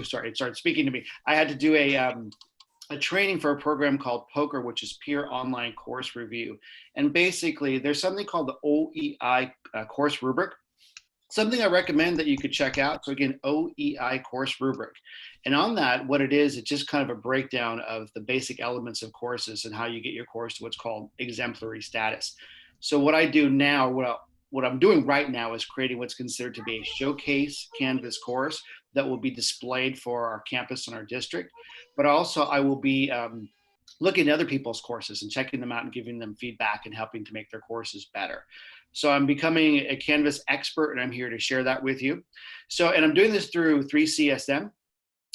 sorry, it started speaking to me. I had to do a training for a program called POCR, which is Peer Online Course Review. And basically, there's something called the OEI course rubric, something I recommend that you could check out. So again, OEI course rubric. And on that, what it is, it's just kind of a breakdown of the basic elements of courses and how you get your course to what's called exemplary status. So what I do now, what I'm doing right now is creating what's considered to be a showcase Canvas course that will be displayed for our campus and our district. But also I will be looking at other people's courses and checking them out and giving them feedback and helping to make their courses better. So I'm becoming a Canvas expert, and I'm here to share that with you. So, and I'm doing this through 3CSM.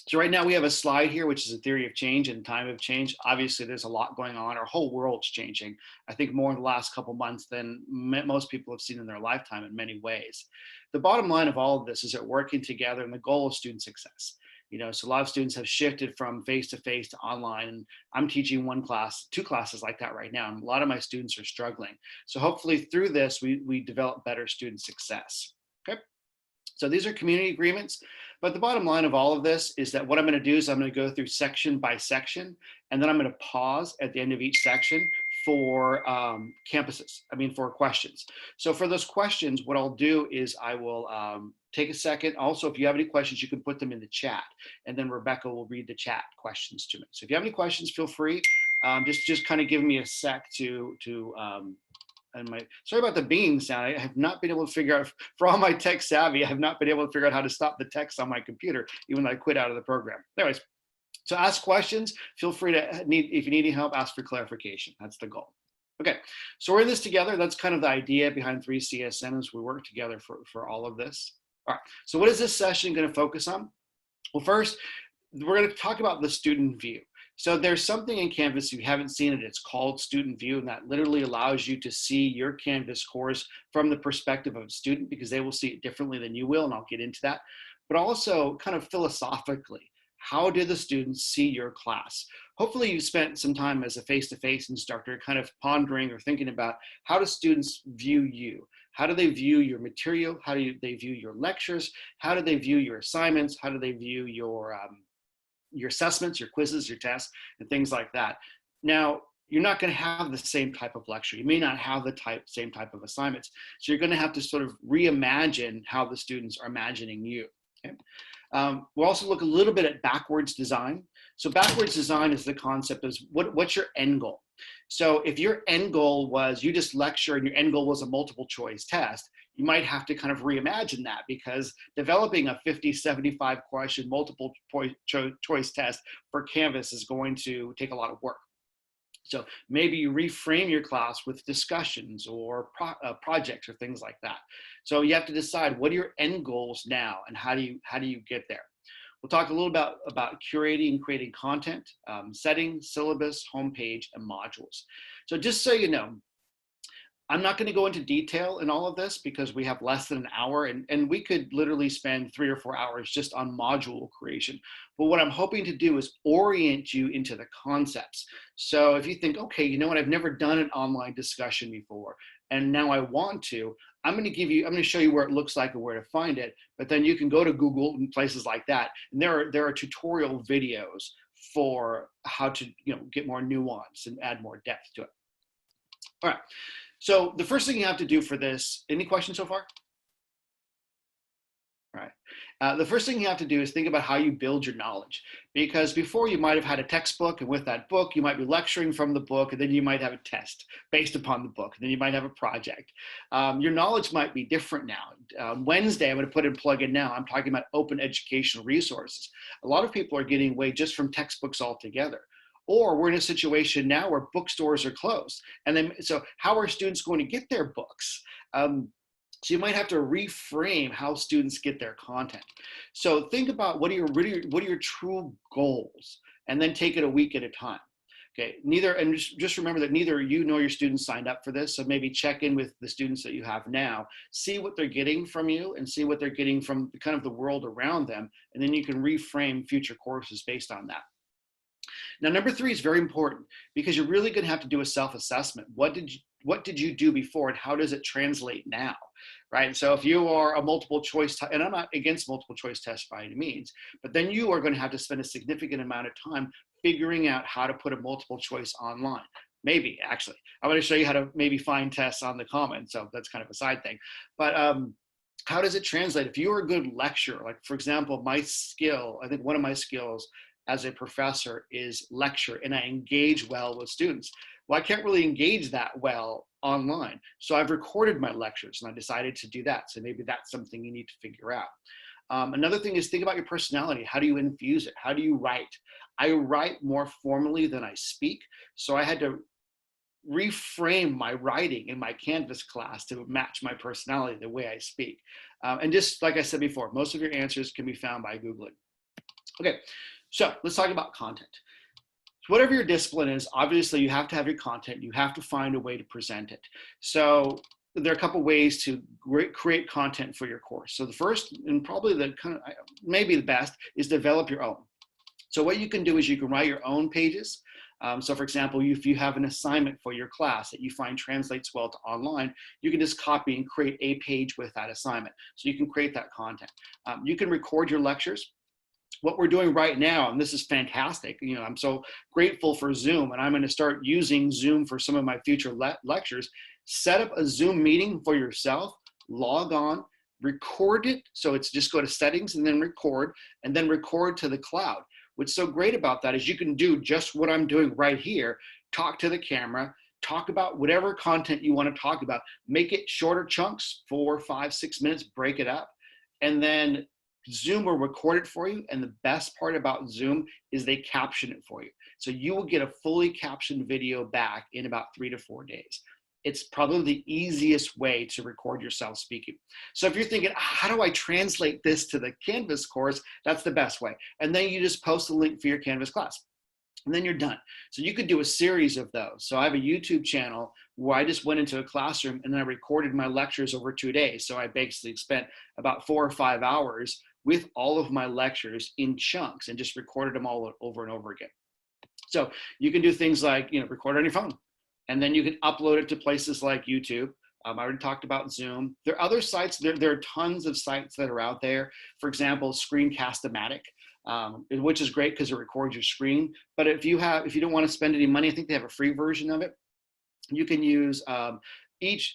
So right now we have a slide here, which is a theory of change and time of change. Obviously, there's a lot going on. Our whole world's changing. I think more in the last couple months than most people have seen in their lifetime in many ways. The bottom line of all of this is that working together and the goal of student success. You know, so a lot of students have shifted from face-to-face to online, and I'm teaching one class, two classes like that right now, and a lot of my students are struggling. So hopefully through this, we develop better student success, okay? So these are community agreements, but the bottom line of all of this is that what I'm going to do is I'm going to go through section by section, and then I'm going to pause at the end of each section for for questions. So for those questions, what I'll do is I will take a second. Also, if you have any questions, you can put them in the chat, and then Rebecca will read the chat questions to me. So if you have any questions, feel free. Just kind of give me a sec and sorry about the being sound. I have not been able to figure out, for all my tech savvy, I have not been able to figure out how to stop the text on my computer, even though I quit out of the program. Anyways, so ask questions. Feel free to, if you need any help, ask for clarification. That's the goal. Okay, so we're in this together. That's kind of the idea behind 3CSM, as we work together for all of this. All right, so what is this session going to focus on? Well, first, we're going to talk about the student view. So there's something in Canvas, if you haven't seen it, it's called Student View, and that literally allows you to see your Canvas course from the perspective of a student, because they will see it differently than you will, and I'll get into that. But also kind of philosophically, how do the students see your class? Hopefully you spent some time as a face-to-face instructor kind of pondering or thinking about, how do students view you? How do they view your material? How do they view your lectures? How do they view your assignments? How do they view your assessments, your quizzes, your tests, and things like that? Now, you're not going to have the same type of lecture. You may not have the same type of assignments. So you're going to have to sort of reimagine how the students are imagining you. Okay? We'll also look a little bit at backwards design. So backwards design is the concept of what's your end goal? So if your end goal was you just lecture and your end goal was a multiple choice test, you might have to kind of reimagine that, because developing a 50, 75 question multiple choice test for Canvas is going to take a lot of work. So maybe you reframe your class with discussions or projects or things like that. So you have to decide, what are your end goals now, and how do you get there? We'll talk a little about curating and creating content, settings, syllabus, homepage, and modules. So just so you know, I'm not going to go into detail in all of this, because we have less than an hour, and we could literally spend 3 or 4 hours just on module creation. But what I'm hoping to do is orient you into the concepts. So if you think, okay, you know what, I've never done an online discussion before, and now I want to, I'm going to show you where it looks like and where to find it, but then you can go to Google and places like that. And there are tutorial videos for how to, get more nuance and add more depth to it. All right. So the first thing you have to do for this, any questions so far? All right. The first thing you have to do is think about how you build your knowledge, because before you might have had a textbook, and with that book, you might be lecturing from the book, and then you might have a test based upon the book, and then you might have a project. Your knowledge might be different now. Wednesday, I'm going to put in plug in now. I'm talking about open educational resources. A lot of people are getting away just from textbooks altogether. Or we're in a situation now where bookstores are closed. And then, so how are students going to get their books? So you might have to reframe how students get their content. So think about what are your true goals, and then take it a week at a time. Okay, and just remember that neither you nor your students signed up for this. So maybe check in with the students that you have now, see what they're getting from you, and see what they're getting from kind of the world around them. And then you can reframe future courses based on that. Now, number 3 is very important, because you're really going to have to do a self-assessment. what did you do before and how does it translate now, right? So if you are a multiple choice, and I'm not against multiple choice tests by any means, but then you are going to have to spend a significant amount of time figuring out how to put a multiple choice online. Maybe, actually. I'm going to show you how to maybe find tests on the Common, so that's kind of a side thing. But how does it translate? If you're a good lecturer, like for example, my skill, I think one of my skills as a professor is lecture, and I engage well with students. Well, I can't really engage that well online. So I've recorded my lectures and I decided to do that. So maybe that's something you need to figure out. Another thing is think about your personality. How do you infuse it? How do you write? I write more formally than I speak. So I had to reframe my writing in my Canvas class to match my personality, the way I speak. And just like I said before, most of your answers can be found by Googling. Okay, so let's talk about content. So whatever your discipline is, obviously you have to have your content. You have to find a way to present it. So there are a couple ways to create content for your course. So the first, and probably the kind of, maybe the best, is develop your own. So what you can do is you can write your own pages. So for example, if you have an assignment for your class that you find translates well to online, you can just copy and create a page with that assignment. So you can create that content. You can record your lectures. What we're doing right now, and this is fantastic, you know, I'm so grateful for Zoom, and I'm going to start using Zoom for some of my future lectures. Set up a Zoom meeting for yourself, log on, record it. So it's just go to settings and then record to the cloud. What's so great about that is you can do just what I'm doing right here, talk to the camera, talk about whatever content you want to talk about, make it shorter chunks, 4, 5, 6 minutes, break it up, and then Zoom will record it for you. And the best part about Zoom is they caption it for you. So you will get a fully captioned video back in about 3 to 4 days. It's probably the easiest way to record yourself speaking. So if you're thinking, how do I translate this to the Canvas course? That's the best way. And then you just post a link for your Canvas class. And then you're done. So you could do a series of those. So I have a YouTube channel where I just went into a classroom and then I recorded my lectures over 2 days. So I basically spent about 4 or 5 hours with all of my lectures in chunks and just recorded them all over and over again. So you can do things like, you know, record on your phone, and then you can upload it to places like YouTube. I already talked about Zoom. There are other sites, there are tons of sites that are out there. For example, Screencast-O-Matic, which is great because it records your screen. But if you don't want to spend any money, I think they have a free version of it. You can use,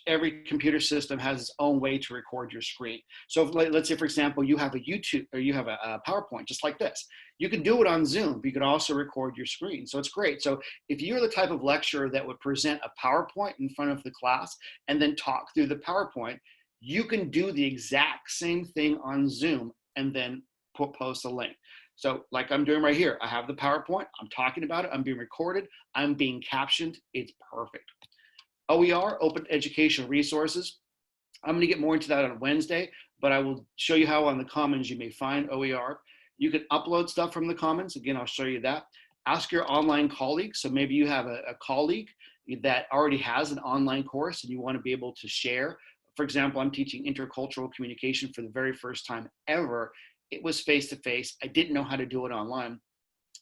every computer system has its own way to record your screen. So let's say, for example, you have a YouTube or you have a PowerPoint just like this. You can do it on Zoom, but you can also record your screen. So it's great. So if you're the type of lecturer that would present a PowerPoint in front of the class and then talk through the PowerPoint, you can do the exact same thing on Zoom and then post a link. So like I'm doing right here, I have the PowerPoint, I'm talking about it, I'm being recorded, I'm being captioned, it's perfect. OER, Open Educational Resources. I'm going to get more into that on Wednesday, but I will show you how on the Commons you may find OER. You can upload stuff from the Commons. Again, I'll show you that. Ask your online colleagues. So maybe you have a colleague that already has an online course and you want to be able to share. For example, I'm teaching intercultural communication for the very first time ever. It was face-to-face. I didn't know how to do it online.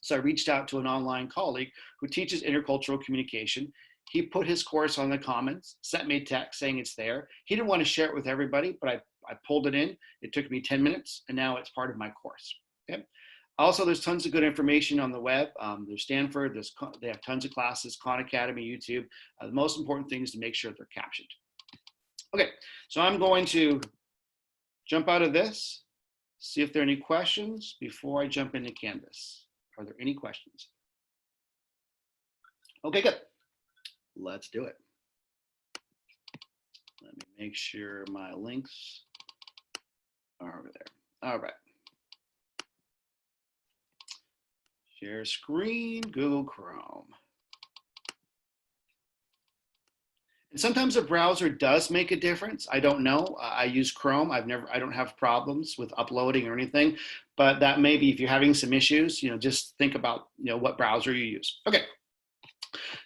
So I reached out to an online colleague who teaches intercultural communication. He put his course on the Commons, sent me a text saying it's there. He didn't want to share it with everybody, but I pulled it in. It took me 10 minutes, and now it's part of my course. Okay. Also, there's tons of good information on the web. There's Stanford, they have tons of classes, Khan Academy, YouTube. The most important thing is to make sure they're captioned. Okay, so I'm going to jump out of this, see if there are any questions before I jump into Canvas. Are there any questions? Okay, good. Let's do it. Let me make sure my links are over there. All right. Share screen, Google Chrome. And sometimes a browser does make a difference. I don't know. I use Chrome. I don't have problems with uploading or anything, but that may be if you're having some issues, just think about, what browser you use. Okay.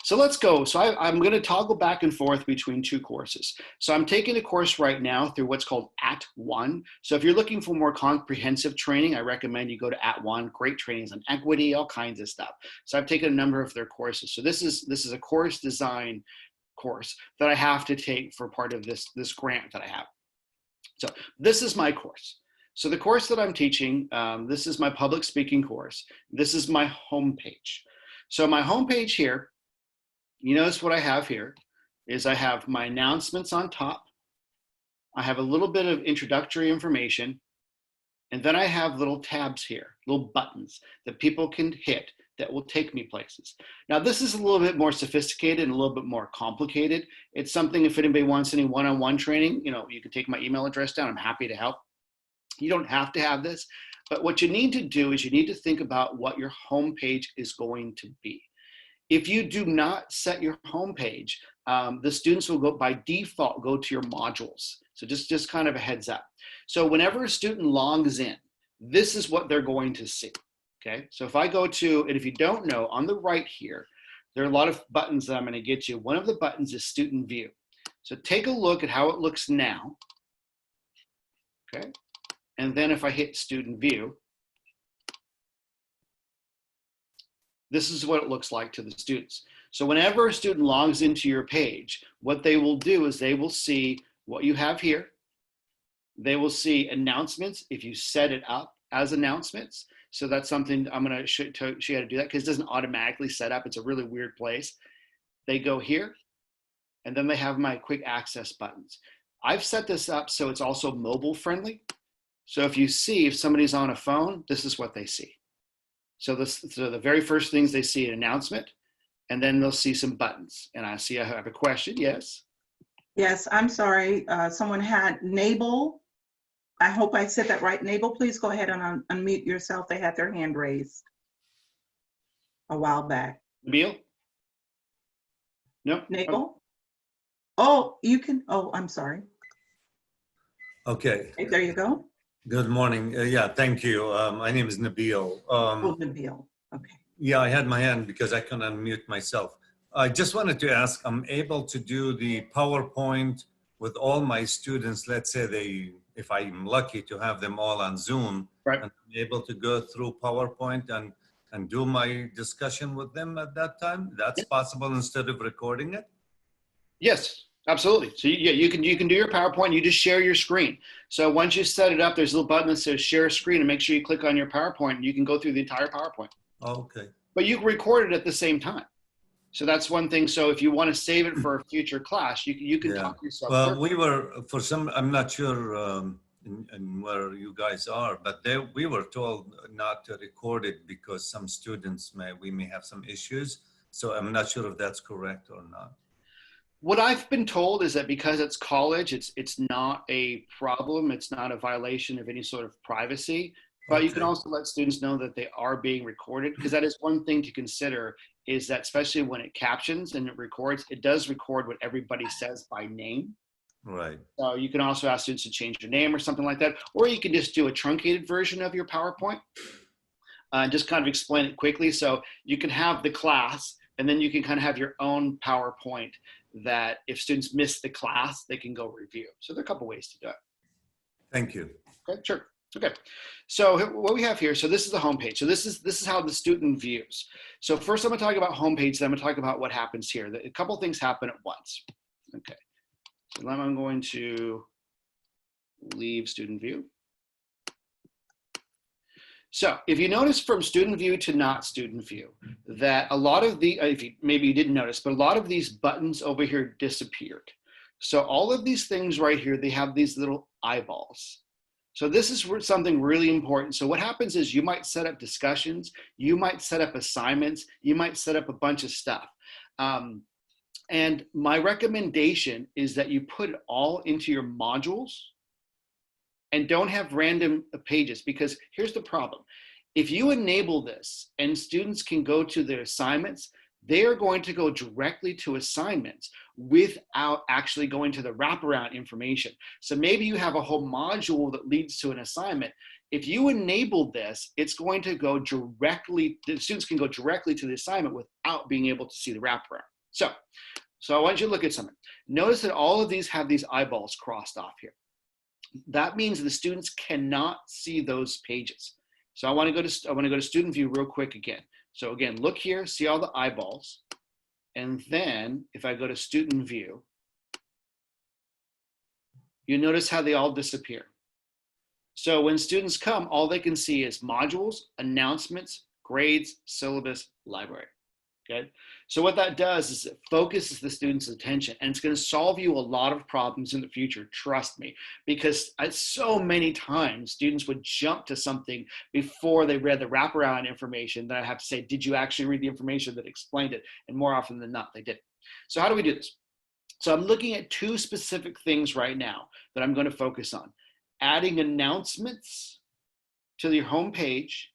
So let's go. So I'm going to toggle back and forth between two courses. So I'm taking a course right now through what's called @ONE. So if you're looking for more comprehensive training, I recommend you go to @ONE. Great trainings on equity, all kinds of stuff. So I've taken a number of their courses. So this is a course design course that I have to take for part of this grant that I have. So this is my course. So the course that I'm teaching, this is my public speaking course. This is my homepage. So my homepage here, you notice what I have here is I have my announcements on top. I have a little bit of introductory information. And then I have little tabs here, little buttons that people can hit that will take me places. Now, this is a little bit more sophisticated and a little bit more complicated. It's something, if anybody wants any one-on-one training, you can take my email address down. I'm happy to help. You don't have to have this, but what you need to do is you need to think about what your homepage is going to be. If you do not set your homepage, the students will by default go to your modules. So just kind of a heads up. So whenever a student logs in, this is what they're going to see. Okay, so if I go to, and if you don't know, on the right here, there are a lot of buttons that I'm going to get to. One of the buttons is student view. So take a look at how it looks now. Okay, and then if I hit student view, this is what it looks like to the students. So whenever a student logs into your page, what they will do is they will see what you have here. They will see announcements if you set it up as announcements. So that's something I'm going to show you how to do that, because it doesn't automatically set up. It's a really weird place. They go here, and then they have my quick access buttons. I've set this up so it's also mobile friendly. So if somebody's on a phone, this is what they see. So the very first things they see an announcement, and then they'll see some buttons. And I see I have a question. Yes. Yes, I'm sorry. Someone had Nabel. I hope I said that right. Nabel, please go ahead and unmute yourself. They had their hand raised a while back. Nabil? No. Nabel? Oh, you can. Oh, I'm sorry. Okay. There you go. Good morning. Yeah, thank you. My name is Nabil. Oh, Nabil. Okay. Yeah, I had my hand because I couldn't unmute myself. I just wanted to ask, I'm able to do the PowerPoint with all my students. Let's say if I'm lucky to have them all on Zoom, right, and I'm able to go through PowerPoint and do my discussion with them at that time. That's possible instead of recording it? Yes, absolutely. So yeah, you can do your PowerPoint. You just share your screen. So once you set it up, there's a little button that says share screen, and make sure you click on your PowerPoint, and you can go through the entire PowerPoint. Okay. But you can record it at the same time. So that's one thing. So if you want to save it for a future class, you can talk yourself. Well, we were, I'm not sure in where you guys are, but we were told not to record it because some students we may have some issues. So I'm not sure if that's correct or not. What I've been told is that because it's college, it's not a problem. It's not a violation of any sort of privacy. But you can also let students know that they are being recorded, because that is one thing to consider, is that especially when it captions and it records, it does record what everybody says by name. Right. So you can also ask students to change their name or something like that, or you can just do a truncated version of your PowerPoint and just kind of explain it quickly. So you can have the class, and then you can kind of have your own PowerPoint that if students miss the class, they can go review. So there are a couple ways to do it. Thank you. Okay, sure. Okay, so what we have here, so this is the homepage. So this is how the student views. So first I'm gonna talk about homepage, then I'm gonna talk about what happens here. A couple things happen at once. Okay, so then I'm going to leave student view. So if you notice from student view to not student view, that a lot of maybe you didn't notice, but a lot of these buttons over here disappeared. So all of these things right here, they have these little eyeballs. So this is something really important. So what happens is you might set up discussions, you might set up assignments, you might set up a bunch of stuff. And my recommendation is that you put it all into your modules and don't have random pages, because here's the problem. If you enable this and students can go to their assignments, they are going to go directly to assignments without actually going to the wraparound information. So maybe you have a whole module that leads to an assignment. If you enable this, it's going to go directly, the students can go directly to the assignment without being able to see the wraparound. So I want you to look at something. Notice that all of these have these eyeballs crossed off here. That means the students cannot see those pages. So I want to go to student view real quick again. So again, look here, see all the eyeballs, And then if I go to student view, you notice how they all disappear. So when students come, all they can see is modules, announcements, grades, syllabus, library. Okay. So what that does is it focuses the student's attention, and it's going to solve you a lot of problems in the future. Trust me, because so many times students would jump to something before they read the wraparound information that I have to say, did you actually read the information that explained it? And more often than not, they did. So how do we do this? So I'm looking at two specific things right now that I'm going to focus on. Adding announcements to your home page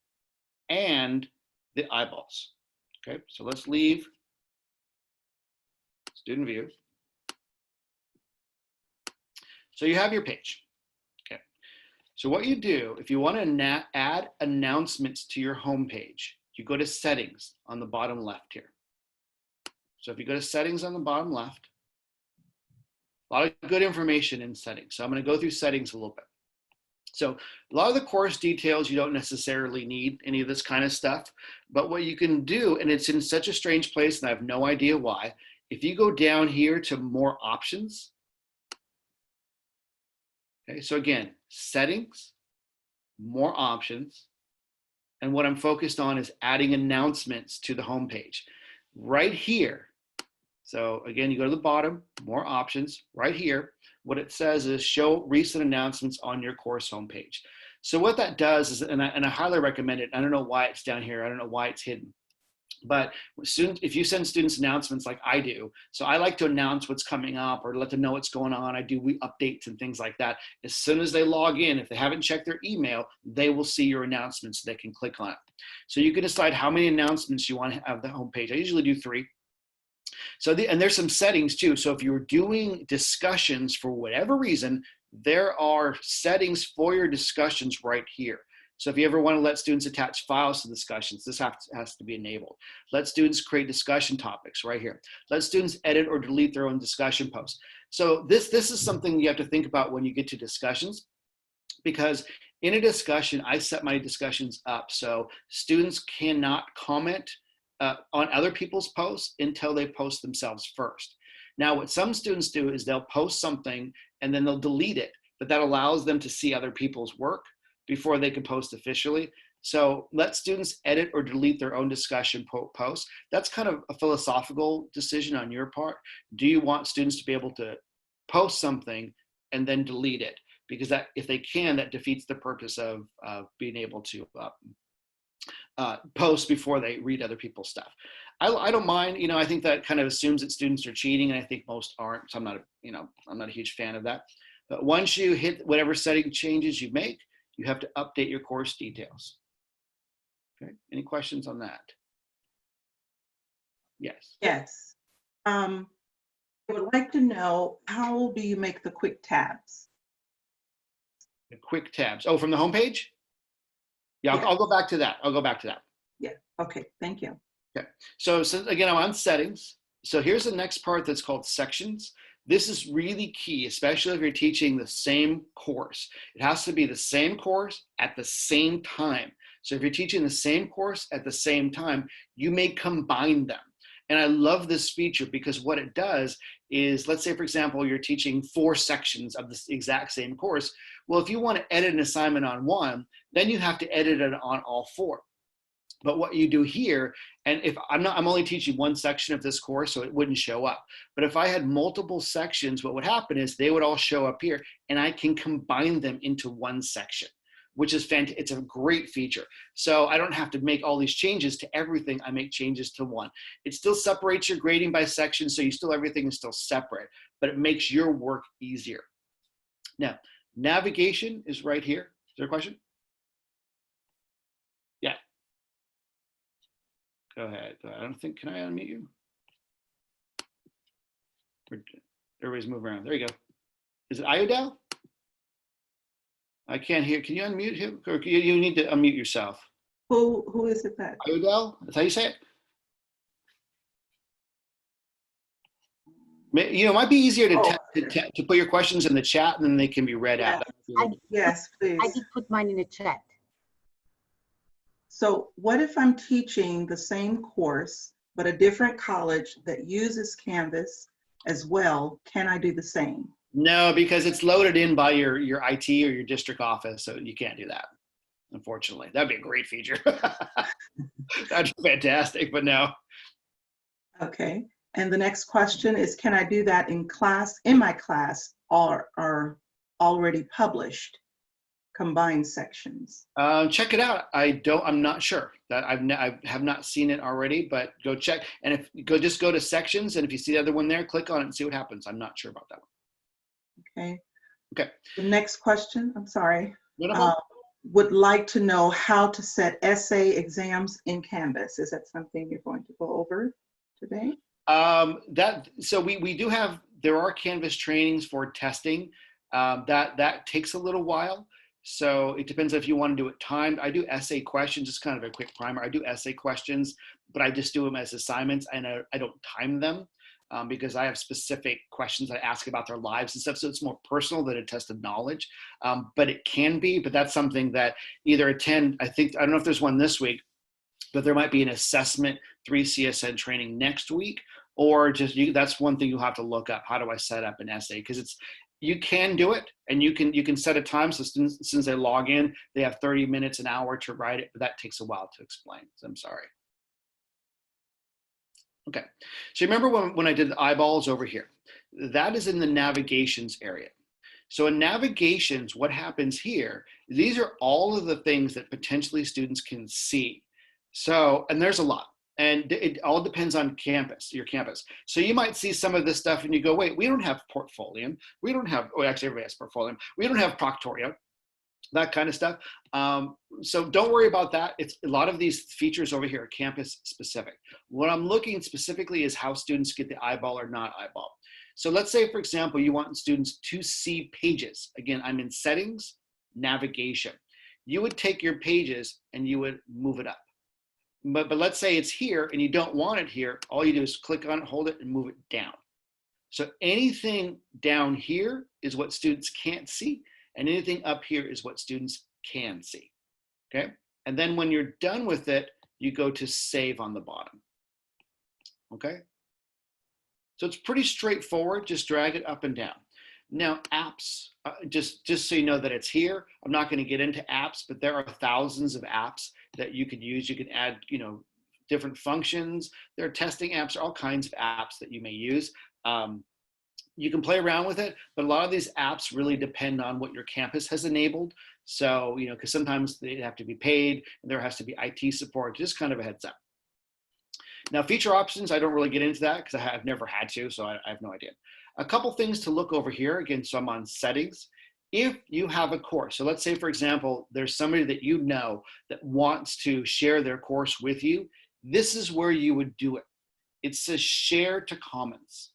and the eyeballs. Okay, so let's leave student view. So you have your page. Okay, so what you do, if you want to add announcements to your home page, you go to settings on the bottom left here. So if you go to settings on the bottom left, a lot of good information in settings. So I'm going to go through settings a little bit. So a lot of the course details, you don't necessarily need any of this kind of stuff, but what you can do, and it's in such a strange place and I have no idea why, if you go down here to more options, okay, so again, settings, more options, and what I'm focused on is adding announcements to the home page. Right here, so again, you go to the bottom, more options, right here, what it says is show recent announcements on your course homepage. So what that does is, and I highly recommend it, I don't know why it's down here, I don't know why it's hidden, but if you send students announcements like I do, so I like to announce what's coming up or let them know what's going on. I do updates and things like that. As soon as they log in, if they haven't checked their email, they will see your announcements, so they can click on it. So you can decide how many announcements you want to have the homepage. I usually do 3. So and there's some settings too. So if you're doing discussions for whatever reason, there are settings for your discussions right here. So if you ever want to let students attach files to discussions, this has to be enabled. Let students create discussion topics right here. Let students edit or delete their own discussion posts. So this is something you have to think about when you get to discussions, because in a discussion, I set my discussions up so students cannot comment on other people's posts until they post themselves first. Now, what some students do is they'll post something and then they'll delete it, but that allows them to see other people's work before they can post officially. So let students edit or delete their own discussion posts. That's kind of a philosophical decision on your part. Do you want students to be able to post something and then delete it? Because that, if they can, that defeats the purpose of being able to post before they read other people's stuff. I don't mind, I think that kind of assumes that students are cheating, and I think most aren't. So I'm not a huge fan of that. But once you hit whatever setting changes you make, you have to update your course details. Okay, any questions on that? Yes. Yes. I would like to know, how do you make the quick tabs? The quick tabs. Oh, from the homepage? Yeah, Yeah. I'll go back to that. Yeah, okay, thank you. Okay, so again, I'm on settings. So here's the next part that's called sections. This is really key, especially if you're teaching the same course. It has to be the same course at the same time. So if you're teaching the same course at the same time, you may combine them. And I love this feature because what it does is, let's say, for example, you're teaching 4 sections of the exact same course. Well, if you want to edit an assignment on one, then you have to edit it on all 4. But what you do here, and if I'm only teaching one section of this course, so it wouldn't show up. But if I had multiple sections, what would happen is they would all show up here, and I can combine them into one section, which is fantastic. It's a great feature. So I don't have to make all these changes to everything. I make changes to one. It still separates your grading by section, so everything is still separate, but it makes your work easier. Now, navigation is right here. Is there a question? Yeah. Go ahead. I don't think, can I unmute you? Everybody's moving around. There you go. Is it Iodel? I can't hear. Can you unmute him? Or you need to unmute yourself. Who is it that? Iodel? That's how you say it? It might be easier to put your questions in the chat, and then they can be read out. Yes, please. I did put mine in the chat. So what if I'm teaching the same course but a different college that uses Canvas as well, can I do the same? No, because it's loaded in by your IT or your district office, so you can't do that. Unfortunately, that'd be a great feature. That'd be fantastic, but no. Okay. And the next question is, can I do that in class, in my class, or are already published combined sections? Check it out. I'm not sure that I have not seen it already, but go check. And if you just go to sections, and if you see the other one there, click on it and see what happens. I'm not sure about that one. Okay. Okay. The next question, I'm sorry. Wonderful. Would like to know how to set essay exams in Canvas. Is that something you're going to go over today? So we do have, there are Canvas trainings for testing. That takes a little while. So it depends if you want to do it timed. I do essay questions, just kind of a quick primer. I do essay questions, but I just do them as assignments, and I don't time them because I have specific questions I ask about their lives and stuff. So it's more personal than a test of knowledge, but it can be. But that's something that either attend. I don't know if there's one this week, but there might be an assessment 3 CSN training next week, or just that's one thing you have to look up. How do I set up an essay? Because you can do it, and you can set a time. So since they log in, they have 30 minutes, an hour to write it, but that takes a while to explain. So I'm sorry. Okay, so remember when I did the eyeballs over here? That is in the navigations area. So in navigations, what happens here, these are all of the things that potentially students can see. So, and there's a lot. And it all depends on your campus. So you might see some of this stuff and you go, wait, we don't have Portfolium. We don't have, actually everybody has Portfolium. We don't have Proctorio, that kind of stuff. So don't worry about that. It's a lot of these features over here are campus specific. What I'm looking specifically is how students get the eyeball or not eyeball. So let's say, for example, you want students to see pages. Again, I'm in settings, navigation. You would take your pages and you would move it up. But let's say it's here and you don't want it here. All you do is click on it, hold it, and move it down. So anything down here is what students can't see, and anything up here is what students can see, okay? And then when you're done with it, you go to save on the bottom, okay? So it's pretty straightforward, just drag it up and down. Now apps, just so you know that it's here, I'm not gonna get into apps, but there are thousands of apps that you could use. You can add, different functions. There are testing apps, all kinds of apps that you may use. You can play around with it, but a lot of these apps really depend on what your campus has enabled. So, because sometimes they have to be paid and there has to be IT support, just kind of a heads up. Now, feature options, I don't really get into that because I've never had to, so I have no idea. A couple things to look over here. Again, so I'm on settings. If you have a course, so let's say, for example, there's somebody that you know that wants to share their course with you, this is where you would do it. It says share to comments.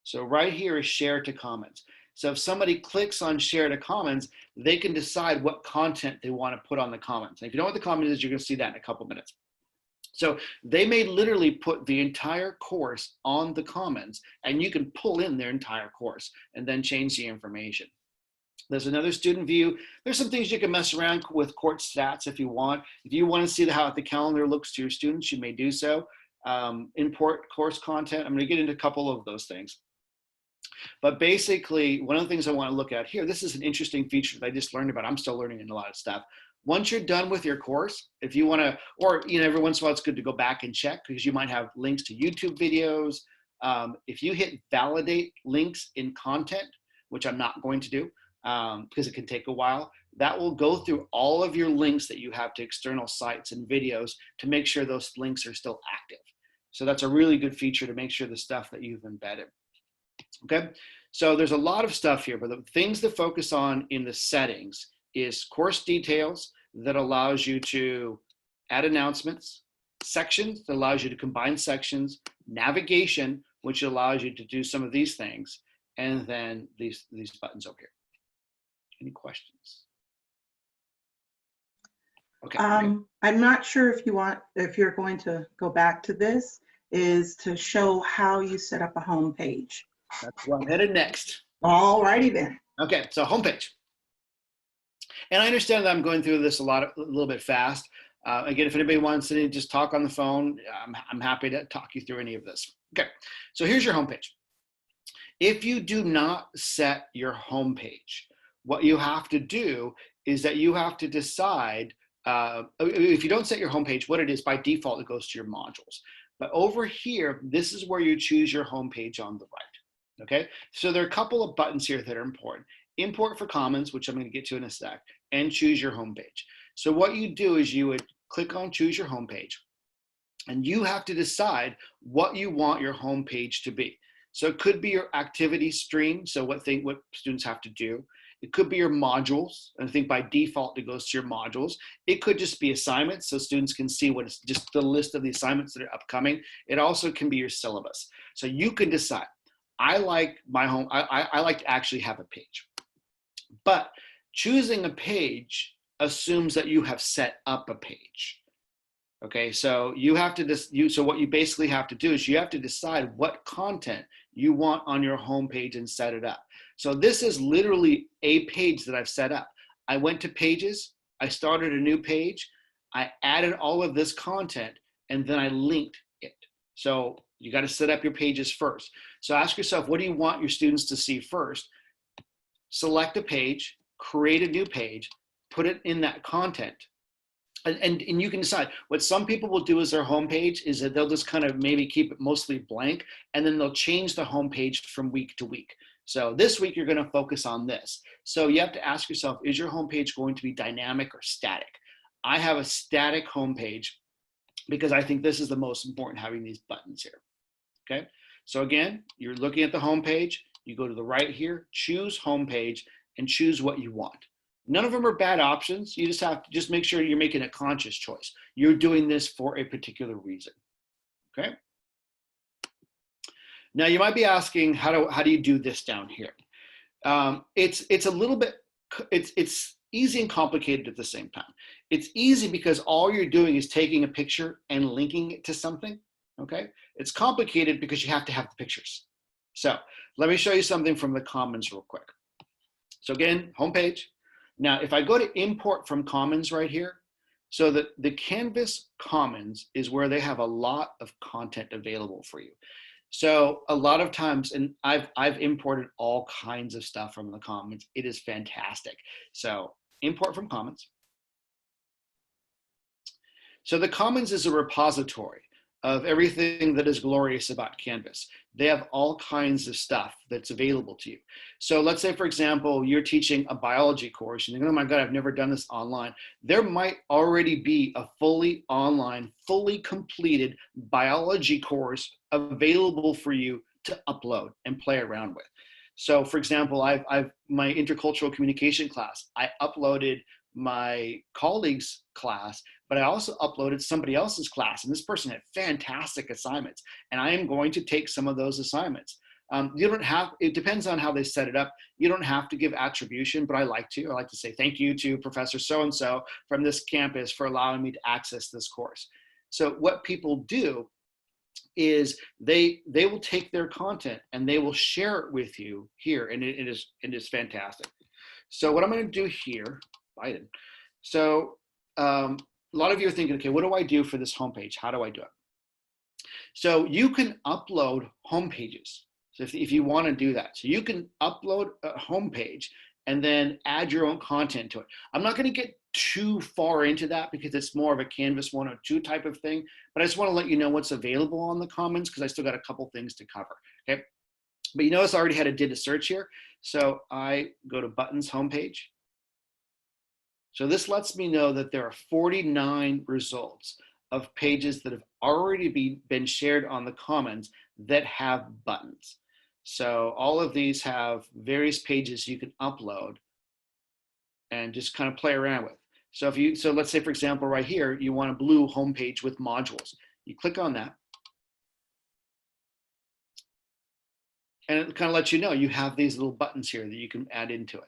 So right here is share to comments. So if somebody clicks on share to comments, they can decide what content they want to put on the comments. And if you know what the comment is, you're going to see that in a couple minutes. So they may literally put the entire course on the comments, and you can pull in their entire course and then change the information. There's another student view. There's some things you can mess around with court stats if you want. If you want to see how the calendar looks to your students, you may do so. Import course content. I'm going to get into a couple of those things. But basically, one of the things I want to look at here, this is an interesting feature that I just learned about. I'm still learning a lot of stuff. Once you're done with your course, if you want to, or every once in a while, it's good to go back and check because you might have links to YouTube videos. If you hit validate links in content, which I'm not going to do because it can take a while, that will go through all of your links that you have to external sites and videos to make sure those links are still active. So that's a really good feature to make sure the stuff that you've embedded. Okay, so there's a lot of stuff here, but the things to focus on in the settings is course details that allows you to add announcements, sections that allows you to combine sections, navigation, which allows you to do some of these things, and then these buttons over here. Any questions? Okay. I'm not sure if you're going to go back to this, is to show how you set up a home page. That's where I'm headed next. All righty then. Okay, so homepage. And I understand that I'm going through this a little bit fast. Again, if anybody wants to just talk on the phone, I'm happy to talk you through any of this. Okay, so here's your homepage. If you do not set your homepage, what you have to do is that you have to decide, if you don't set your homepage, what it is, by default, it goes to your modules. But over here, this is where you choose your homepage on the right, okay? So there are a couple of buttons here that are important. Import for Commons, which I'm gonna get to in a sec, and choose your homepage. So what you do is you would click on choose your homepage, and you have to decide what you want your homepage to be. So it could be your activity stream, so what students have to do. It could be your modules, and I think by default it goes to your modules. It could just be assignments, so students can see what is just the list of the assignments that are upcoming. It also can be your syllabus. So you can decide. I like I like to actually have a page. But choosing a page assumes that you have set up a page. Okay, so you have to so what you basically have to do is you have to decide what content you want on your homepage and set it up. So this is literally a page that I've set up. I went to Pages, I started a new page, I added all of this content, and then I linked it. So you got to set up your pages first. So ask yourself, what do you want your students to see first? Select a page, create a new page, put it in that content. And you can decide. What some people will do as their homepage is that they'll just kind of maybe keep it mostly blank, and then they'll change the homepage from week to week. So this week you're going to focus on this. So you have to ask yourself, is your homepage going to be dynamic or static? I have a static homepage because I think this is the most important, having these buttons here. Okay. So again, you're looking at the homepage. You go to the right here, choose homepage, and choose what you want. None of them are bad options. You just have to make sure you're making a conscious choice. You're doing this for a particular reason, okay? Now you might be asking, how do you do this down here? It's a little bit, it's easy and complicated at the same time. It's easy because all you're doing is taking a picture and linking it to something, okay? It's complicated because you have to have the pictures. So let me show you something from the Commons real quick. So again, homepage. Now, if I go to import from Commons right here, so that the Canvas Commons is where they have a lot of content available for you. So a lot of times, and I've imported all kinds of stuff from the Commons. It is fantastic. So import from Commons. So the Commons is a repository of everything that is glorious about Canvas. They have all kinds of stuff that's available to you. So let's say, for example, you're teaching a biology course and you think, oh my God, I've never done this online. There might already be a fully online, fully completed biology course available for you to upload and play around with. So for example, my intercultural communication class, I uploaded my colleague's class, but I also uploaded somebody else's class, and this person had fantastic assignments, and I am going to take some of those assignments. You don't have, it depends on how they set it up. You don't have to give attribution, but I like to say thank you to Professor so-and-so from this campus for allowing me to access this course. So what people do is they will take their content and they will share it with you here, and it is fantastic. So what I'm going to do here, Biden. So a lot of you are thinking, okay, what do I do for this homepage? How do I do it? So you can upload homepages. So if you want to do that, so you can upload a homepage and then add your own content to it. I'm not going to get too far into that because it's more of a Canvas 102 type of thing, but I just want to let you know what's available on the Commons because I still got a couple things to cover, okay? But you notice I already did a search here. So I go to Buttons homepage. So this lets me know that there are 49 results of pages that have already been shared on the Commons that have buttons. So all of these have various pages you can upload and just kind of play around with. So let's say, for example, right here, you want a blue homepage with modules. You click on that. And it kind of lets you know you have these little buttons here that you can add into it.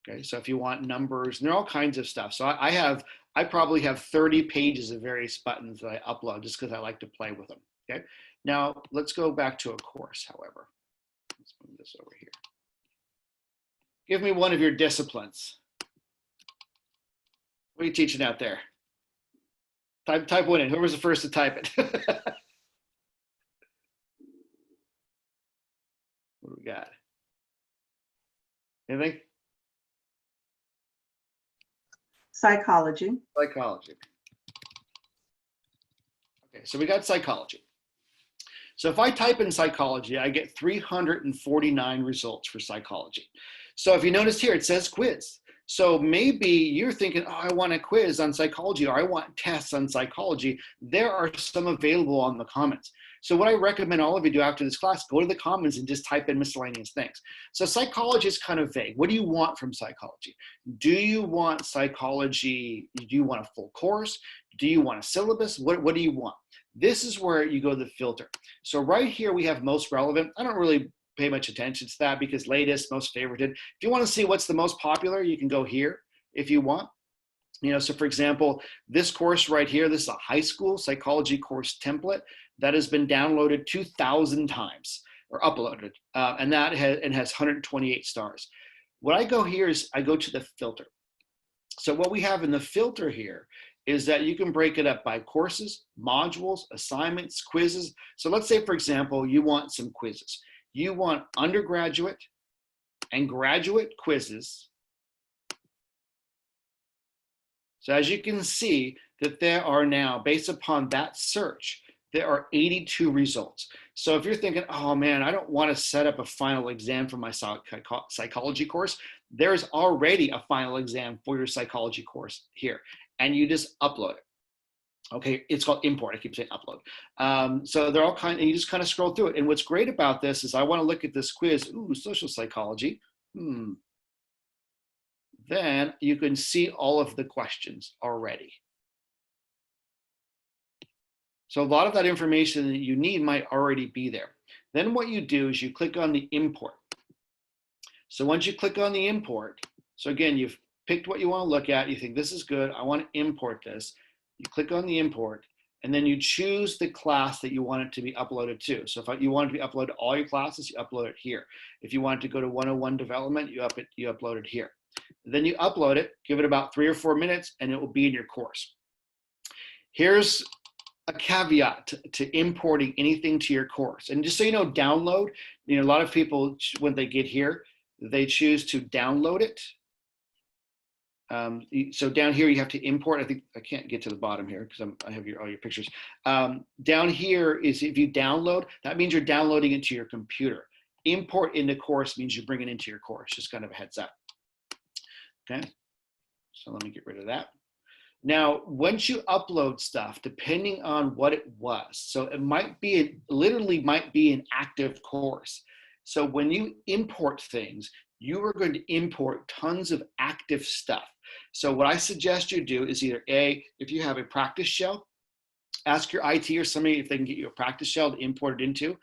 Okay, so if you want numbers, and there are all kinds of stuff. So I probably have 30 pages of various buttons that I upload just because I like to play with them. Okay, now let's go back to a course, however. Let's move this over here. Give me one of your disciplines. What are you teaching out there? Type one in. Who was the first to type it? What do we got? Anything? Psychology. Psychology. Okay, so we got psychology. So if I type in psychology, I get 349 results for psychology. So if you notice here, it says quiz. So maybe you're thinking, oh, I want a quiz on psychology, or I want tests on psychology. There are some available on the comments. So what I recommend all of you do after this class, go to the comments and just type in miscellaneous things. So psychology is kind of vague. What do you want from psychology? Do you want psychology? Do you want a full course? Do you want a syllabus? What do you want? This is where you go to the filter. So right here we have most relevant. I don't really pay much attention to that because latest, most favorited. If you want to see what's the most popular, you can go here if you want. You know, so for example, this course right here, this is a high school psychology course template that has been downloaded 2,000 times or uploaded, and that has 128 stars. What I go here is I go to the filter. So what we have in the filter here is that you can break it up by courses, modules, assignments, quizzes. So let's say, for example, you want some quizzes. You want undergraduate and graduate quizzes. So as you can see that there are now, based upon that search, there are 82 results. So if you're thinking, oh man, I don't want to set up a final exam for my psychology course, there's already a final exam for your psychology course here, and you just upload it. Okay, it's called import. I keep saying upload. So they're all kind, and you just kind of scroll through it. And what's great about this is I want to look at this quiz. Ooh, social psychology. Then you can see all of the questions already. So a lot of that information that you need might already be there. Then what you do is you click on the import. So once you click on the import, so again, you've picked what you want to look at. You think this is good. I want to import this. You click on the import, and then you choose the class that you want it to be uploaded to. So if you want it to be uploaded to all your classes, you upload it here. If you want it to go to 101 development, you upload it here. Then you upload it, give it about 3 or 4 minutes, and it will be in your course. Here's a caveat to importing anything to your course. And just so you know, download, you know, a lot of people, when they get here, they choose to download it. So down here, you have to import. I think I can't get to the bottom here because I have all your pictures. Down here is if you download, that means you're downloading it to your computer. Import into course means you bring it into your course, just kind of a heads up. Okay, so let me get rid of that. Now, once you upload stuff, depending on what it was, so it might be, literally might be an active course. So when you import things, you are going to import tons of active stuff. So what I suggest you do is either A, if you have a practice shell, ask your IT or somebody if they can get you a practice shell to import it into,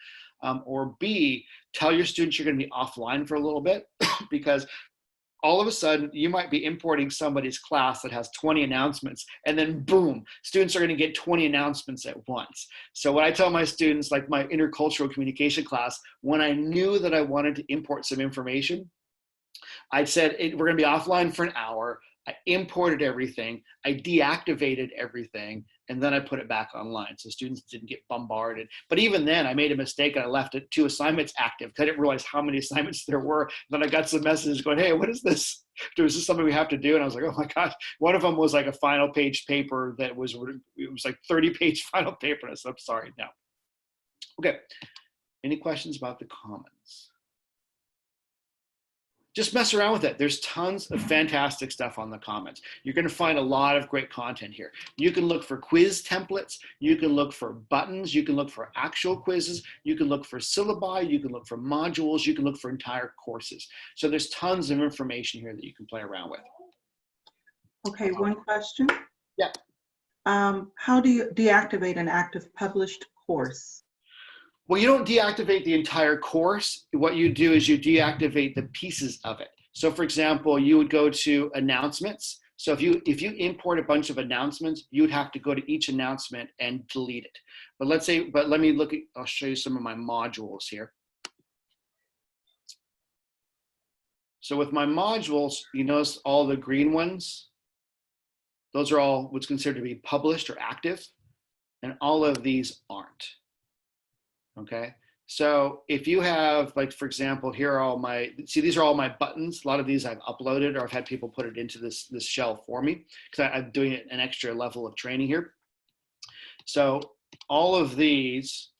or B, tell your students you're going to be offline for a little bit because all of a sudden, you might be importing somebody's class that has 20 announcements, and then boom, students are going to get 20 announcements at once. So what I tell my students, like my intercultural communication class, when I knew that I wanted to import some information, I said, we're going to be offline for an hour. I imported everything, I deactivated everything, and then I put it back online so students didn't get bombarded. But even then, I made a mistake and I left 2 assignments active because I didn't realize how many assignments there were. Then I got some messages going, hey, what is this? Is this something we have to do? And I was like, oh my gosh. One of them was like a final page paper that was, it was like 30-page final paper. And I said, I'm sorry, no. Okay, any questions about the comments? Just mess around with it. There's tons of fantastic stuff on the comments. You're going to find a lot of great content here. You can look for quiz templates. You can look for buttons. You can look for actual quizzes. You can look for syllabi. You can look for modules. You can look for entire courses. So there's tons of information here that you can play around with. Okay, one question. Yeah. How do you deactivate an active published course? Well, you don't deactivate the entire course. What you do is you deactivate the pieces of it. So for example, you would go to announcements. So if you import a bunch of announcements, you would have to go to each announcement and delete it. But let me look at, I'll show you some of my modules here. So with my modules, you notice all the green ones? Those are all what's considered to be published or active, and all of these aren't. Okay, so if you have, like, for example, here are all my, see, these are all my buttons. A lot of these I've uploaded, or I've had people put it into this shell for me, because I'm doing it an extra level of training here. So all of these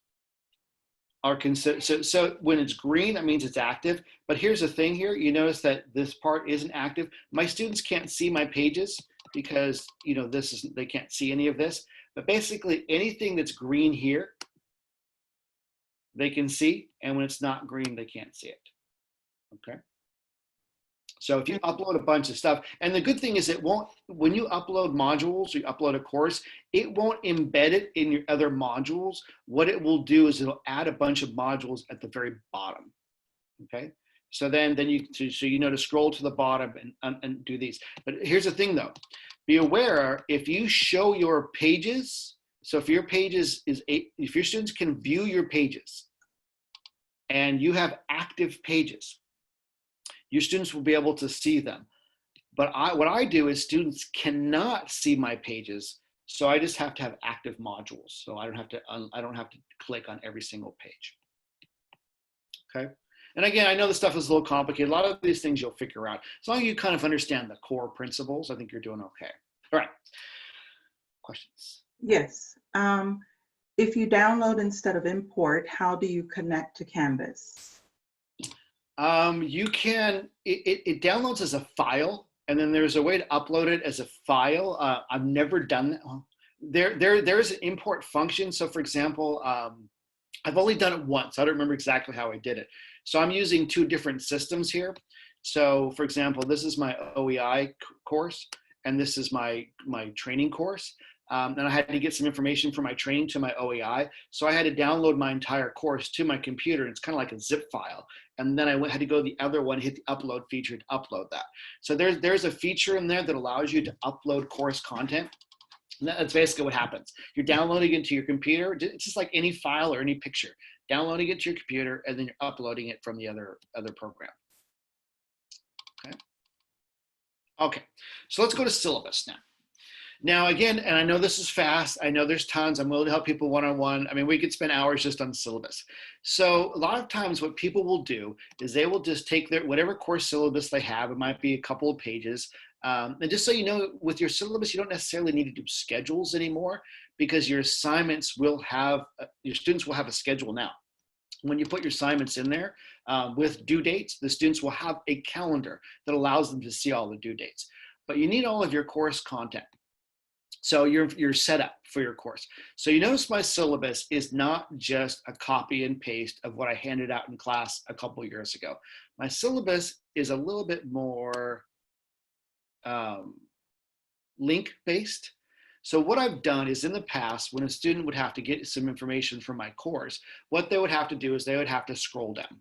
are considered, so when it's green, that means it's active. But here's the thing here, you notice that this part isn't active. My students can't see my pages because, you know, this is, they can't see any of this. But basically anything that's green here, they can see, and when it's not green, they can't see it. Okay. So if you upload a bunch of stuff, and the good thing is it won't, when you upload modules, or you upload a course, it won't embed it in your other modules. What it will do is it'll add a bunch of modules at the very bottom. Okay. So then you, so you know to scroll to the bottom and do these. But here's the thing though, be aware if you show your pages, so if your pages if your students can view your pages and you have active pages, your students will be able to see them. But what I do is students cannot see my pages, so I just have to have active modules. So I don't have to click on every single page. Okay. And again, I know this stuff is a little complicated. A lot of these things you'll figure out. As long as you kind of understand the core principles, I think you're doing okay. All right. Questions? Yes. If you download instead of import, how do you connect to Canvas? You can, it downloads as a file, and then there's a way to upload it as a file. I've never done that. Well, there's an import function. So for example, I've only done it once. I don't remember exactly how I did it. So I'm using two different systems here. So for example, this is my OEI course, and this is my training course. And I had to get some information from my training to my OEI. So I had to download my entire course to my computer. It's kind of like a zip file. And then I had to go to the other one, hit the upload feature to upload that. So there's a feature in there that allows you to upload course content. And that's basically what happens. You're downloading it to your computer. It's just like any file or any picture. Downloading it to your computer, and then you're uploading it from the other program. Okay. Okay, so let's go to syllabus now. Now, again, and I know this is fast. I know there's tons. I'm willing to help people one-on-one. I mean, we could spend hours just on syllabus. So a lot of times what people will do is they will just take their whatever course syllabus they have. It might be a couple of pages. And just so you know, with your syllabus, you don't necessarily need to do schedules anymore, because your assignments will have, your students will have a schedule now. When you put your assignments in there with due dates, the students will have a calendar that allows them to see all the due dates. But you need all of your course content. So you're set up for your course. So you notice my syllabus is not just a copy and paste of what I handed out in class a couple years ago. My syllabus is a little bit more link-based. So what I've done is in the past, when a student would have to get some information from my course, what they would have to do is they would have to scroll down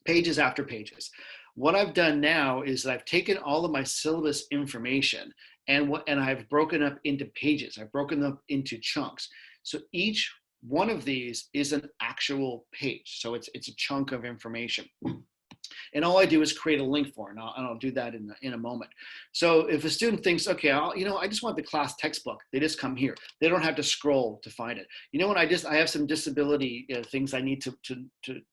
pages after pages. What I've done now is that I've taken all of my syllabus information and I've broken up into pages. I've broken them into chunks. So each one of these is an actual page. So it's a chunk of information. And all I do is create a link for it, and I'll do that in a moment. So if a student thinks, okay, I just want the class textbook, they just come here. They don't have to scroll to find it. You know, when I have some disability things I need to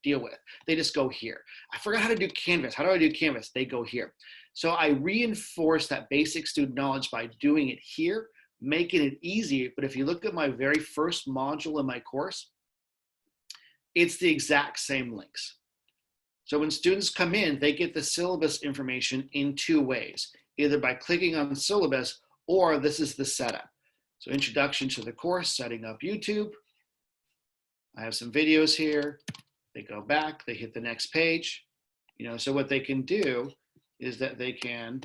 deal with, they just go here. I forgot how to do Canvas. How do I do Canvas? They go here. So I reinforce that basic student knowledge by doing it here, making it easy. But if you look at my very first module in my course, it's the exact same links. So when students come in, they get the syllabus information in two ways, either by clicking on the syllabus, or this is the setup. So introduction to the course, setting up YouTube. I have some videos here. They go back, they hit the next page. You know, so what they can do is that they can,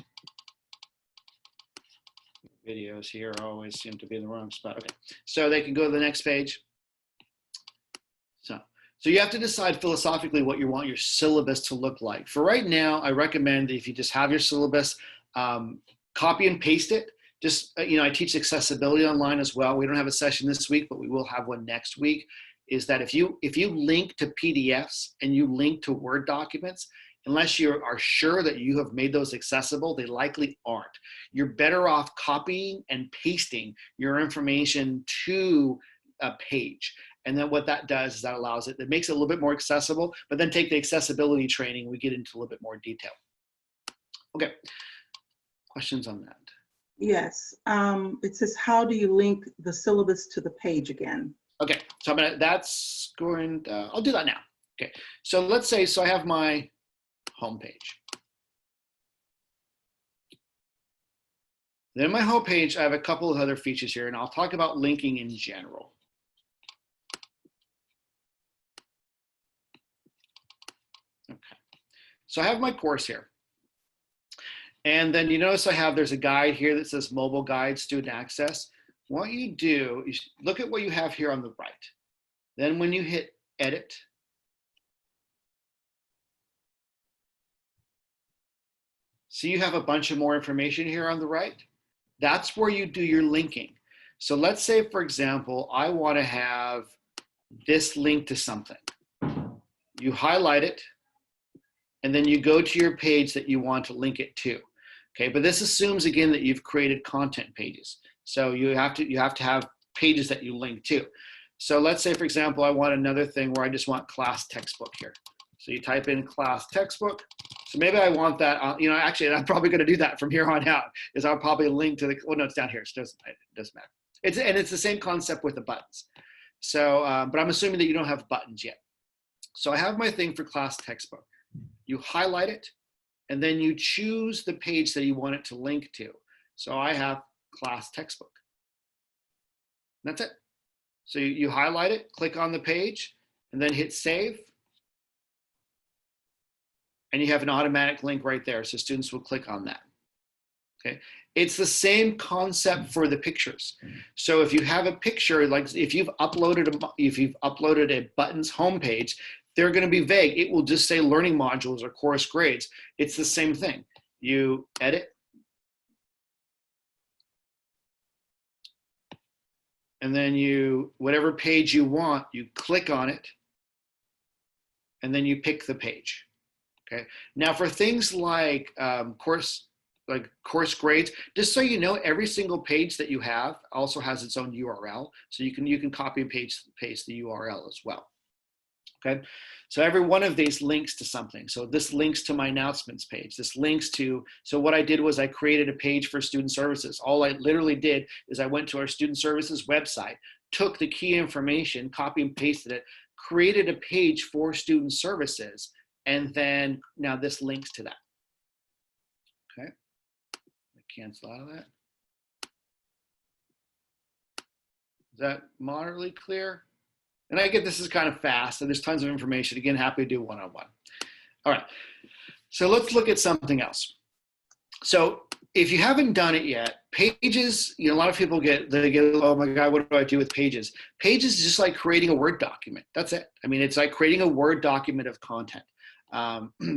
videos here always seem to be in the wrong spot. Okay, so they can go to the next page. So you have to decide philosophically what you want your syllabus to look like. For right now, I recommend that if you just have your syllabus, copy and paste it. Just, I teach accessibility online as well. We don't have a session this week, but we will have one next week. Is that if you link to PDFs and you link to Word documents, unless you are sure that you have made those accessible, they likely aren't. You're better off copying and pasting your information to a page. And then what that does is that allows it, it makes it a little bit more accessible, but then take the accessibility training, we get into a little bit more detail. Okay, questions on that? Yes, it says, how do you link the syllabus to the page again? Okay, so I'll do that now. Okay, so let's say, so I have my home page. Then my home page, I have a couple of other features here, and I'll talk about linking in general. Okay, so I have my course here. And then you notice there's a guide here that says mobile guide student access. What you do is look at what you have here on the right. Then when you hit edit, see you have a bunch of more information here on the right. That's where you do your linking. So let's say, for example, I want to have this link to something. You highlight it, and then you go to your page that you want to link it to. Okay, but this assumes again that you've created content pages. So you have to have pages that you link to. So let's say, for example, I want another thing where I just want class textbook here. So you type in class textbook. So maybe I want that, actually I'm probably gonna do that from here on out, is I'll probably link to the, oh no, it's down here, so it doesn't matter. It's the same concept with the buttons. So, but I'm assuming that you don't have buttons yet. So I have my thing for class textbook. You highlight it, and then you choose the page that you want it to link to. So I have class textbook. That's it. So you highlight it, click on the page, and then hit save. And you have an automatic link right there. So students will click on that. Okay. It's the same concept for the pictures. So if you have a picture, like if you've uploaded a buttons homepage, they're going to be vague. It will just say learning modules or course grades. It's the same thing. You edit. And then whatever page you want, you click on it. And then you pick the page. Okay. Now for things like course grades, just so you know, every single page that you have also has its own URL. So you can copy and paste the URL as well. Okay. So every one of these links to something. So this links to my announcements page. This links to, so what I did was I created a page for student services. All I literally did is I went to our student services website, took the key information, copy and pasted it, created a page for student services, and then now this links to that. Okay, cancel out of that. Is that moderately clear? And I get this is kind of fast, and there's tons of information. Again, happy to do one-on-one. All right, so let's look at something else. So if you haven't done it yet, pages, a lot of people get, oh my God, what do I do with pages? Pages is just like creating a Word document. That's it. I mean, it's like creating a Word document of content.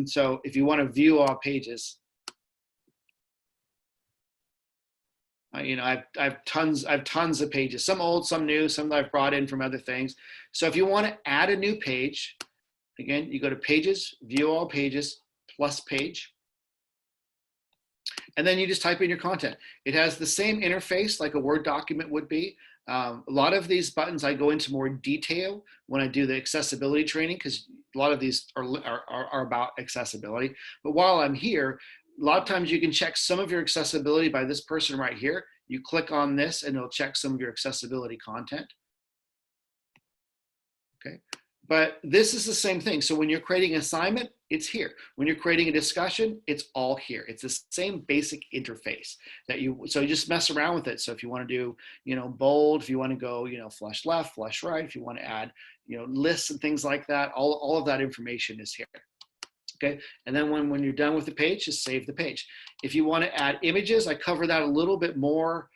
So if you want to view all pages, I have tons of pages, some old, some new, some that I've brought in from other things. So if you want to add a new page, again, you go to pages, view all pages, plus page. And then you just type in your content. It has the same interface like a Word document would be. A lot of these buttons I go into more detail when I do the accessibility training, because a lot of these are about accessibility. But while I'm here, a lot of times you can check some of your accessibility by this person right here. You click on this and it'll check some of your accessibility content. Okay, but this is the same thing. So when you're creating an assignment, it's here. When you're creating a discussion, it's all here. It's the same basic interface that so you just mess around with it. So if you want to do, bold, if you want to go, flush left, flush right, if you want to add, lists and things like that, all of that information is here. Okay, and then when you're done with the page, just save the page. If you want to add images, I cover that a little bit more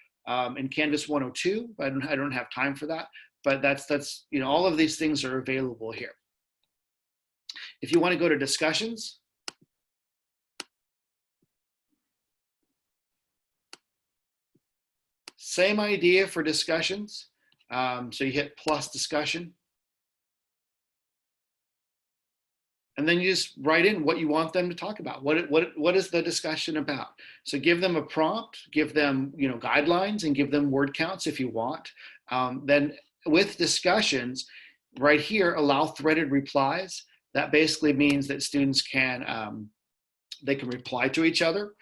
in Canvas 102, but I don't have time for that. But that's all of these things are available here. If you want to go to discussions, same idea for discussions. So you hit plus discussion. And then you just write in what you want them to talk about. What is the discussion about? So give them a prompt, give them, you know, guidelines, and give them word counts if you want. Then with discussions, right here, allow threaded replies. That basically means that students can they can reply to each other.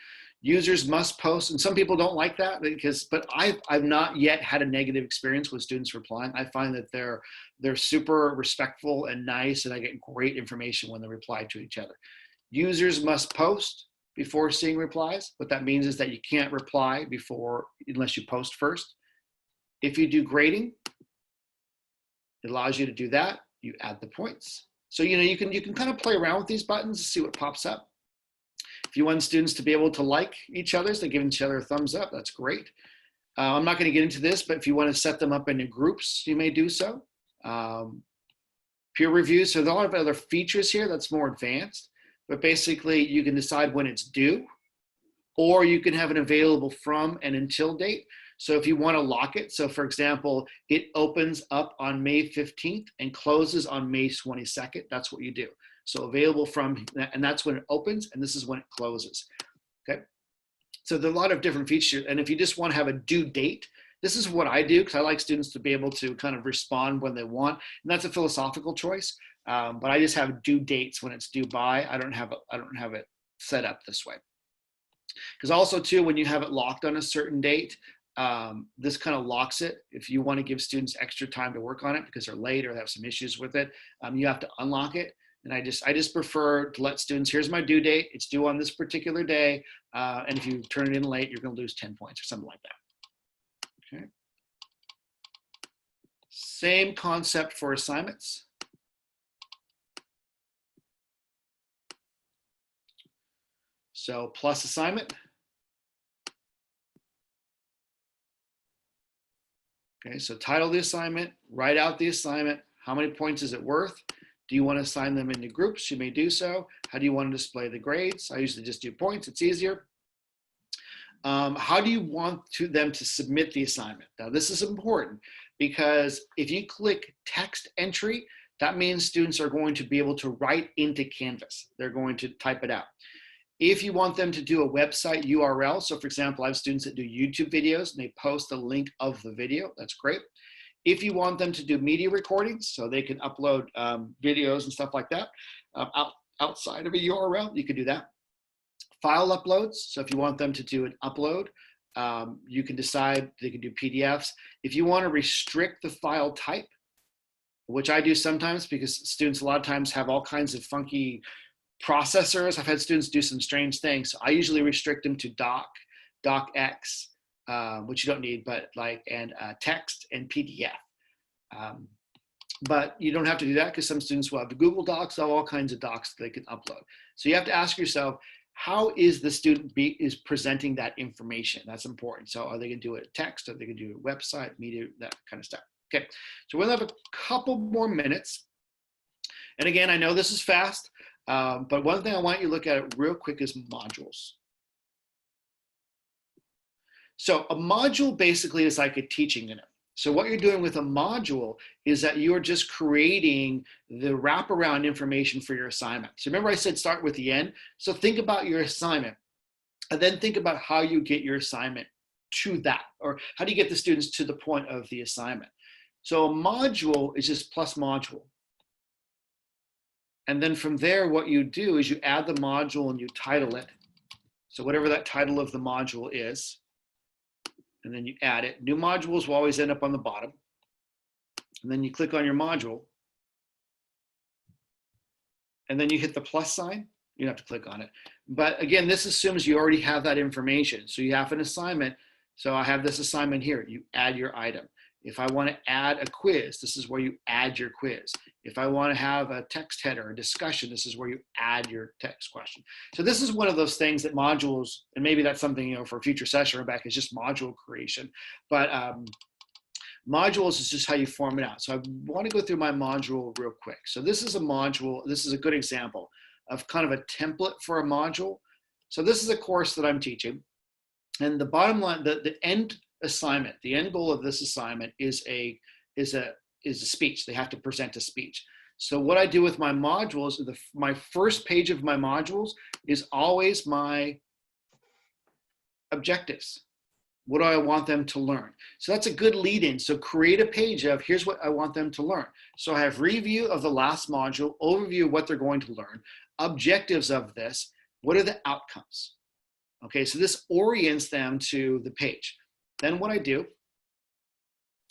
Users must post, and some people don't like that but I've not yet had a negative experience with students replying. I find that they're super respectful and nice, and I get great information when they reply to each other. Users must post before seeing replies. What that means is that you can't reply unless you post first. If you do grading, it allows you to do that. You add the points. So, you know, you can kind of play around with these buttons to see what pops up. If you want students to be able to like each other, so they give each other a thumbs up, that's great. I'm not going to get into this, but if you want to set them up into groups, you may do so. Peer reviews, so there's a lot of other features here that's more advanced, but basically you can decide when it's due, or you can have an available from and until date. So if you want to lock it, so for example, it opens up on May 15th and closes on May 22nd, that's what you do. So available from, and that's when it opens, and this is when it closes, okay? So there are a lot of different features, and if you just want to have a due date, this is what I do, because I like students to be able to kind of respond when they want, and that's a philosophical choice, but I just have due dates when it's due by. I don't have it set up this way. Because also too, when you have it locked on a certain date, this kind of locks it. If you want to give students extra time to work on it because they're late or they have some issues with it, you have to unlock it. And I just prefer to let students, here's my due date, it's due on this particular day, and if you turn it in late, you're going to lose 10 points or something like that. Okay. Same concept for assignments. So plus assignment. Okay, so title the assignment, write out the assignment, how many points is it worth? Do you want to assign them into groups? You may do so. How do you want to display the grades? I usually just do points, it's easier. How do you want them to submit the assignment? Now this is important because if you click text entry, that means students are going to be able to write into Canvas. They're going to type it out. If you want them to do a website URL, so for example, I have students that do YouTube videos and they post the link of the video, that's great. If you want them to do media recordings, so they can upload videos and stuff like that outside of a URL, you can do that. File uploads, so if you want them to do an upload, you can decide they can do PDFs. If you want to restrict the file type, which I do sometimes because students a lot of times have all kinds of funky processors. I've had students do some strange things. So I usually restrict them to docx, which you don't need, but and text and PDF. But you don't have to do that because some students will have the Google Docs, all kinds of docs they can upload. So you have to ask yourself, how is the student is presenting that information? That's important. So are they going to do it text? Are they going to do a website, media, that kind of stuff? Okay, so we'll have a couple more minutes. And again, I know this is fast, but one thing I want you to look at real quick is modules. So a module basically is like a teaching unit. So what you're doing with a module is that you're just creating the wraparound information for your assignment. So remember I said start with the end. So think about your assignment and then think about how you get your assignment to that, or how do you get the students to the point of the assignment. So a module is just plus module. And then from there, what you do is you add the module and you title it. So whatever that title of the module is, and then you add it. New modules will always end up on the bottom. And then you click on your module. And then you hit the plus sign. You don't have to click on it. But again, this assumes you already have that information. So you have an assignment. So I have this assignment here. You add your item. If I want to add a quiz, this is where you add your quiz. If I want to have a text header, a discussion, this is where you add your text question. So this is one of those things that modules, and maybe that's something, for a future session, Rebecca, is just module creation. But modules is just how you form it out. So I want to go through my module real quick. So this is a module. This is a good example of kind of a template for a module. So this is a course that I'm teaching. And the bottom line, the end assignment, the end goal of this assignment is a speech. They have to present a speech. So what I do with my modules, my first page of my modules is always my objectives. What do I want them to learn? So that's a good lead in. So create a page of here's what I want them to learn. So I have review of the last module, overview of what they're going to learn, objectives of this, what are the outcomes? Okay, so this orients them to the page. Then what I do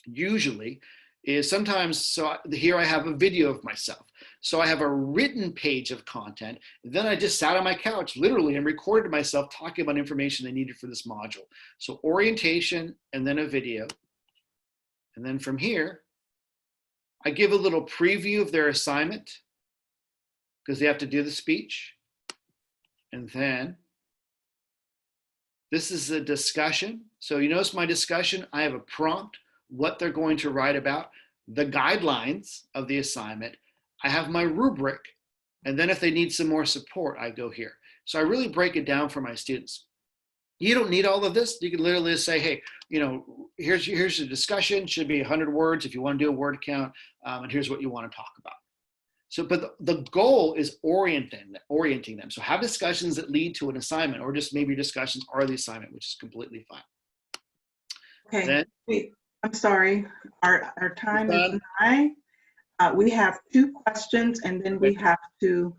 usually is sometimes, so here I have a video of myself. So I have a written page of content. Then I just sat on my couch literally and recorded myself talking about information they needed for this module. So orientation and then a video. And then from here, I give a little preview of their assignment because they have to do the speech. And then this is a discussion. So you notice my discussion, I have a prompt, what they're going to write about, the guidelines of the assignment. I have my rubric, and then if they need some more support, I go here. So I really break it down for my students. You don't need all of this. You can literally just say, hey, you know, here's the discussion, should be 100 words if you want to do a word count, and here's what you want to talk about. So, but the goal is orienting them. So have discussions that lead to an assignment, or just maybe discussions are the assignment, which is completely fine. Okay, Then, I'm sorry, our time is high. We have 2 questions and then we have to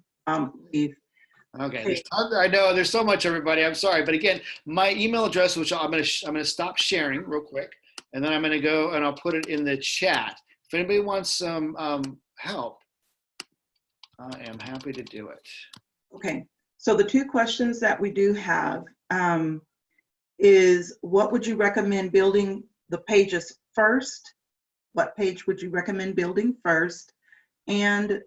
leave. okay, I know there's so much, everybody. I'm sorry, but again, my email address, which I'm gonna stop sharing real quick, and then I'm gonna go and I'll put it in the chat. If anybody wants some help, I am happy to do it. Okay, so the 2 questions that we do have is what would you recommend building the pages first? What page would you recommend building first? And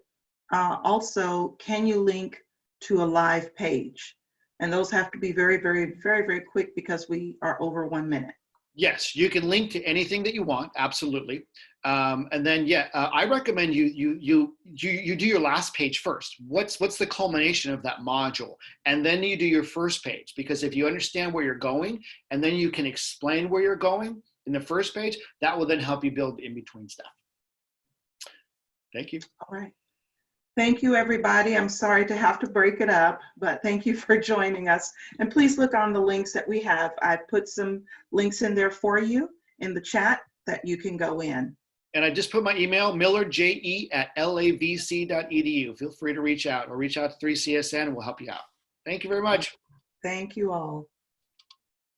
also, can you link to a live page? And those have to be very, very, very, very quick because we are over 1 minute. Yes, you can link to anything that you want, absolutely. And then, yeah, I recommend you do your last page first. What's the culmination of that module? And then you do your first page, because if you understand where you're going, and then you can explain where you're going in the first page, that will then help you build in between stuff. Thank you. All right. Thank you, everybody. I'm sorry to have to break it up, but thank you for joining us. And please look on the links that we have. I put some links in there for you in the chat that you can go in. And I just put my email, millardje@lavc.edu. Feel free to reach out, or reach out to 3CSN and we'll help you out. Thank you very much. Thank you all.